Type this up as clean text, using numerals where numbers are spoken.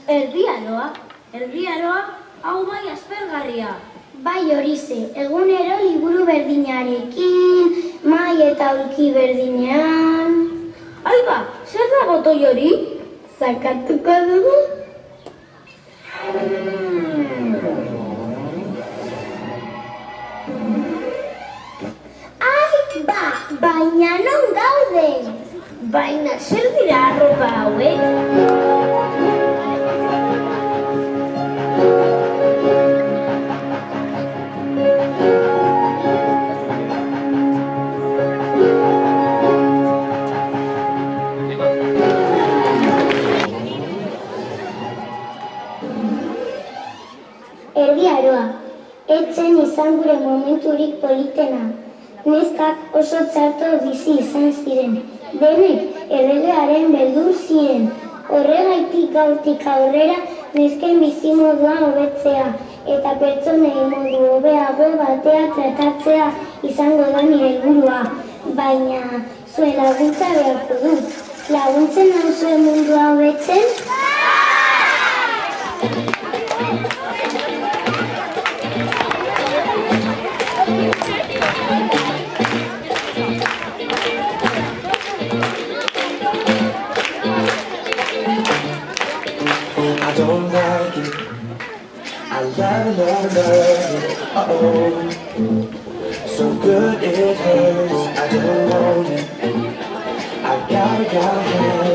Erdiaroa, hau bai aspergarria. Bai horize, egunero liburu berdinarekin, mai eta aulki berdinean. Aiba, zer da botoi hori? Zakatuko dugu? Baina non gaude? Baina zer dira arropa hauek? Erdiaroa, etzen izan gure momenturik politena. Neskak oso txarto bizi izan ziren. Denek erregearen beldur ziren. Horregaitik gaurtik aurrera nesken bizimodua hobetzea eta pertsonei modu hobeago batea tratatzea izango da nire helburua. Baina zuen laguntza beharko dut. Laguntzen nauzue mundua hobetzen? I don't like it. I love it. Uh-oh. So good it hurts. I don't want it. I gotta have